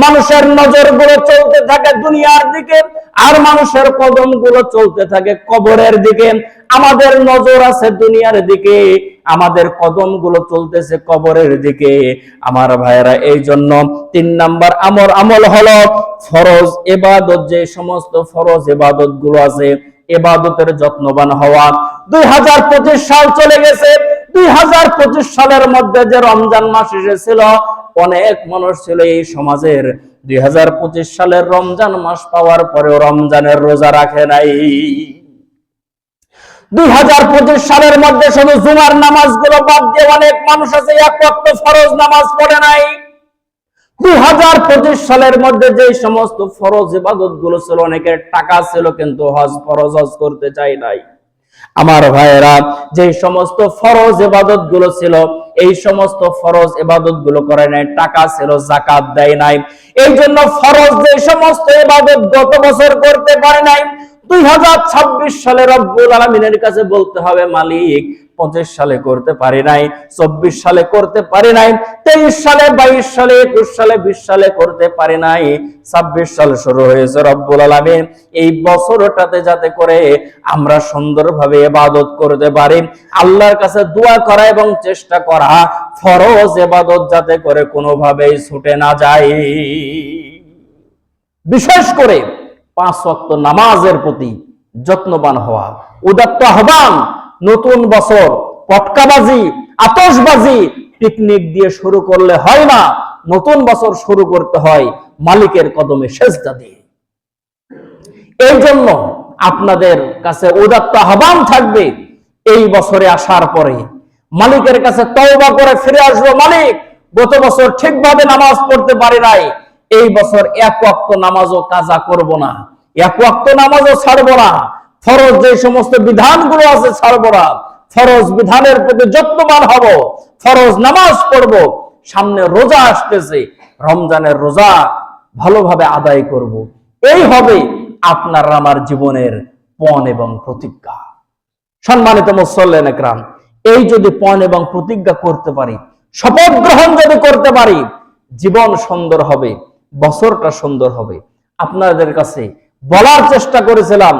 মানুষের নজর গুলো চলতে থাকে দুনিয়ার দিকে, আর মানুষের কদম গুলো চলতে থাকে কবরের দিকে। আমাদের নজর আছে দুনিয়ার দিকে, আমাদের কদম গুলো চলতেছে কবরের দিকে। আমার ভাইয়েরা, এই জন্য 3 নাম্বার আমল হলো ফরজ ইবাদত। যে সমস্ত ফরজ ইবাদত গুলো আছে, ইবাদতের যত্নবান হওয়া। 2025 সাল চলে গেছে, 2025 সালের মধ্যে যে রমজান মাস এসেছিল, অনেক মানুষ ছিল এই সমাজের 2025 সালের রমজান মাস পাওয়ার পরেও রমজানের রোজা রাখে নাই। 2025 সালের মধ্যে শুধু জুমার নামাজগুলো বাদ দিয়ে অনেক মানুষ আছে এক ওয়াক্ত ফরজ নামাজ পড়ে নাই। 2025 সালের মধ্যে যে সমস্ত ফরজ ইবাদত গুলো ছিল, অনেকের টাকা ছিল কিন্তু ফরজ হজ করতে চাই নাই। আমার ভাইয়েরা, যে সমস্ত ফরজ ইবাদত গুলো ছিল, এই সমস্ত ফরজ ইবাদত গুলো করে নাই, টাকা ছিল, যাকাত দেয় নাই। এই জন্য ফরজ যে সমস্ত ইবাদত গত বছর করতে পারে নাই, 2026 সালে রব্বুল আলামিনের কাছে বলতে হবে, মালিক 25 সালে করতে পারি নাই, 24 সালে করতে পারি নাই, 23 সালে, 22 সালে, 21 সালে, 20 সালে করতে পারি নাই, 26 সাল শুরু হয়েছে। রব্বুল আলামিন এই বছরটাতে যাতে করে আমরা সুন্দরভাবে ইবাদত করতে পারি, আল্লাহর কাছে দোয়া করা এবং চেষ্টা করা, ফরজ ইবাদত যাতে করে কোনোভাবেই ছুটে না যায়। বিশেষ করে 5 ওয়াক্ত নামাজের প্রতি যত্নবান হওয়া, উদাত্ত আহ্বান। নতুন বছর পটকাবাজি, আতশবাজি, পিকনিক দিয়ে শুরু করলে হয় না। নতুন বছর শুরু করতে হয় মালিকের কদমে সেজদা দিয়ে। এই জন্য আপনাদের কাছে উদাত্ত আহ্বান থাকবে, এই বছরে আসার পরে মালিকের কাছে তওবা করে ফিরে আসবো। মালিক, গত বছর ঠিকভাবে নামাজ পড়তে পারি নাই, এই বছর এক ওয়াক্ত নামাজও কাজা করব না, এক ওয়াক্ত নামাজও ছাড়বো না, ফরজ যে সমস্ত বিধানগুলো আছে ছাড়বো না, ফরজ বিধানের প্রতি যত্নবান হব, ফরজ নামাজ পড়ব। সামনে রোজা আসতেছে, রমজানের রোজা ভালোভাবে আদায় করব। এই হবে আপনার আমার জীবনের পণ এবং প্রতিজ্ঞা। সম্মানিত মুসল্লিন একরাম, এই যদি পণ এবং প্রতিজ্ঞা করতে পারি, শপথ গ্রহণ যদি করতে পারি, জীবন সুন্দর হবে, বছরটা সুন্দর হবে। আপনাদের কাছে বলার চেষ্টা করেছিলাম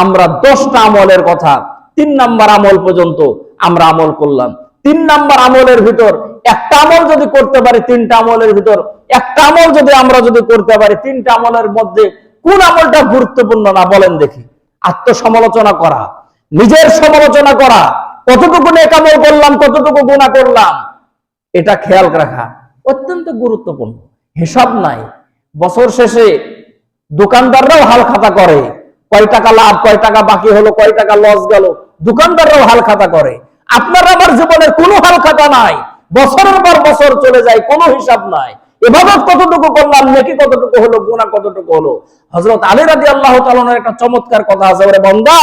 আমরা 10টা আমলের কথা, 3 নাম্বার আমল পর্যন্ত আমরা আমল করলাম। 3 নাম্বার আমলের ভিতর একটা আমল যদি করতে পারি, 3টা আমলের ভিতর একটা আমল যদি আমরা করতে পারি, 3টা আমলের মধ্যে কোন আমলটা গুরুত্বপূর্ণ না বলেন দেখি? আত্মসমালোচনা করা, নিজের সমালোচনা করা, কতটুকু নেক আমল করলাম, কতটুকু গুনাহ করলাম, এটা খেয়াল রাখা অত্যন্ত গুরুত্বপূর্ণ। হিসাব নাই। বছর শেষে দোকানদাররাও হাল খাতা করে, কয় টাকা লাভ, কয় টাকা বাকি হলো, কয় টাকা লস গেল, দোকানদাররাও হাল খাতা করে। আপনার আমার জীবনের কোনো হাল খাতা নাই, বছরের পর বছর চলে যায়, কোনো হিসাব নাই। ইবাদত কতটুকু করলাম, নেকি কতটুকু হলো, গুনাহ কতটুকু হলো। হযরত আলী রাদিয়াল্লাহু তাআলা এর একটা চমৎকার কথা আছে, ওরে বান্দা,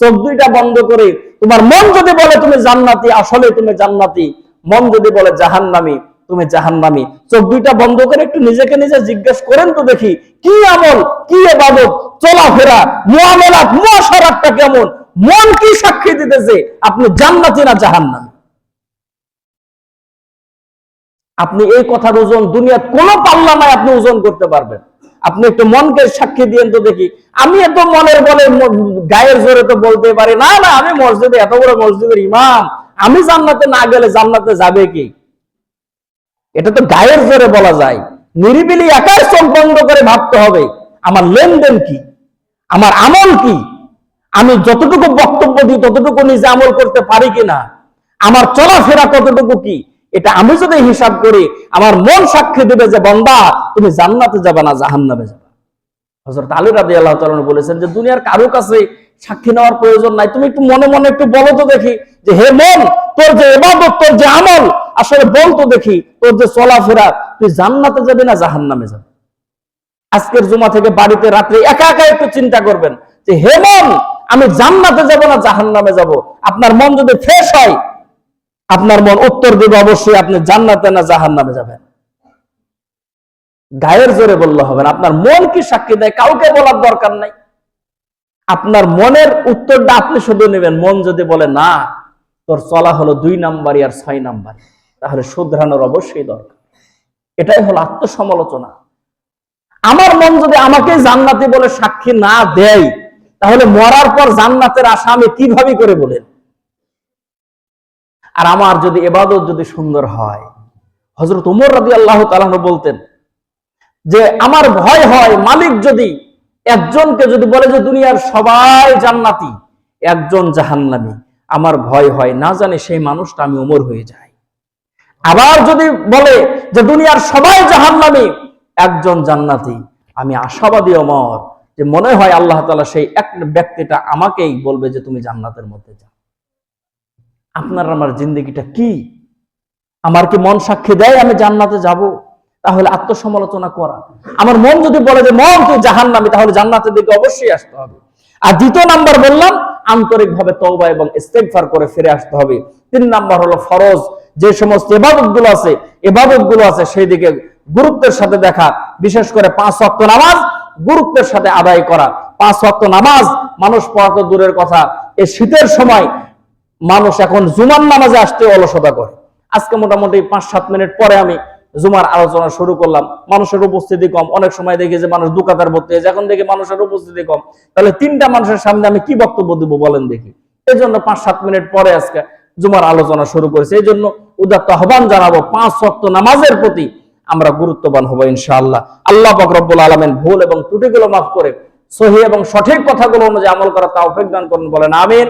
চোখ দুইটা বন্ধ করে তোমার মন যদি বলে তুমি জান্নাতি, আসলে তুমি জান্নাতি। মন যদি বলে জাহান্নামী, তুমি জাহান্নামী। চোখ দুইটা বন্ধ করে একটু নিজেকে নিজে জিজ্ঞেস করেন তো দেখি, কি আমল, কি ইবাদত, চলাফেরা, মুআমালাত, মুআশারাতটা কেমন? মন কি সাক্ষী দিতেছে আপনি জান্নাতি না জাহান্নামী? আপনি এই কথার ওজন দুনিয়ার কোনো পাল্লা নাই আপনি ওজন করতে পারবেন। আপনি একটু মনকে সাক্ষী দিয়েন তো দেখি। আমি এত মনের বলে গায়ের জোরে তো বলতে পারি না, না আমি মসজিদে, এত বড় মসজিদের ইমাম, আমি জান্নাতে না গেলে জান্নাতে যাবে কি? এটা তো গায়ের জোরে বলা যায়। নিরিবিলি একাই চোখ বন্ধ করে ভাবতে হবে আমার লেনদেন কি, আমার আমল কি, আমি যতটুকু বক্তব্য দিই ততটুকু নিজে আমল করতে পারি কিনা, আমার চলাফেরা কতটুকু কি, এটা আমি যদি হিসাব করি, আমার মন সাক্ষী দেবে যে বান্দা তুমি জান্নাতে যাবে না জাহান্নামে যাবে। হযরত আলী রাদিয়াল্লাহু তাআলা আনহু বলেছেন যে দুনিয়ার কারো কাছে সাক্ষী নেওয়ার প্রয়োজন নাই, তুমি একটু মনে মনে একটু বলো তো দেখি যে হে মন, তোর যে ইবাদত, তোর যে আমল, আসলে বল তো দেখি তোর যে চলাফেরা, তুই জান্নাতে যাবি না জাহান্নামে যাবি? আজকের জুমা থেকে বাড়িতে রাত্রে একা একা একটু চিন্তা করবেন যে হে মন, আমি জান্নাতে যাব না জাহান্নামে যাব। আপনার মন যদি ফ্রেশ হয়, আপনার মন উত্তর দেবে অবশ্যই আপনি জান্নাতে না জাহান্নামে যাবেন। গায়ের জোরে বললে হবে না, আপনার মন কি সাক্ষী দেয় কাউকে বলার দরকার নাই। আপনার মনের উত্তরটা আপনি শুধু নেবেন। মন যদি বলে না, তোর চলা হলো 2 নাম্বারই আর 6 নাম্বার, তাহলে শুধরানোর অবশ্যই দরকার। এটাই হলো আত্মসমালোচনা। আমার মন যদি আমাকে জান্নাতি বলে সাক্ষী না দেয়, তাহলে মরার পর জান্নাতের আশা আমি কিভাবে করে বলেন? আর আমার যদি ইবাদত যদি সুন্দর হয়, হযরত ওমর রাদিয়াল্লাহু তাআলা আনহু বলতেন যে আমার ভয় হয় মালিক যদি একজনকে যদি বলে যে দুনিয়ার সবাই জান্নাতি, একজন জাহান্নামী, আমার ভয় হয় না জানি সেই মানুষটা আমি ওমর হয়ে যাই। আবার যদি বলে যে দুনিয়ার সবাই জাহান্নামী, একজন জান্নাতি, আমি আশাবাদী ওমর, যে মনে হয় আল্লাহ তাআলা সেই এক ব্যক্তিটা আমাকেই বলবে যে তুমি জান্নাতের মধ্যে যাও। আপনার আমার জিন্দেগিটা কি? আমার কি মন সাক্ষী দেয় আমি জান্নাতে যাব? তাহলে আত্মসমালোচনা করা। আমার মন যদি বলে যে মন তুই জাহান্নামী, তাহলে জান্নাতের দিকে অবশ্যই আসতে হবে। আর 2 নাম্বার বললাম আন্তরিকভাবে তওবা এবং ইস্তেগফার করে ফিরে আসতে হবে। 3 নাম্বার হলো ফরজ যে সমস্ত ইবাদতগুলো আছে সেই দিকে গুরুত্বের সাথে দেখা, বিশেষ করে 5 ওয়াক্ত নামাজ গুরুত্বের সাথে আদায় করা। 5 ওয়াক্ত নামাজ মানুষ পড়া তো দূরের কথা, এই শীতের সময় মানুষ এখন জুমার নামাজে আসতে অলসতা করে। আজকে মোটামুটি 5-7 মিনিট পরে আমি জুমার আলোচনা শুরু করলাম, মানুষের উপস্থিতি কম। অনেক সময় দেখি যে মানুষ দুকাতার ভর্তি হয়েছে, এখন দেখি মানুষের উপস্থিতি কম। তাহলে 3টা মানুষের সামনে আমি কি বক্তব্য দিব বলেন দেখি? এই জন্য 5-7 মিনিট পরে আজকে জুমার আলোচনা শুরু করেছি। এই জন্য উদাত্ত আহ্বান জানাবো 5 ওয়াক্ত নামাজের প্রতি আমরা গুরুত্ববান হবো ইনশাআল্লাহ। আল্লাহ পাক রব্বুল আলামিন ভুল এবং ত্রুটিগুলো মাফ করে সহিহ এবং সঠিক কথাগুলো অনুযায়ী আমল করার তৌফিক দান করুন, বলেন আমিন।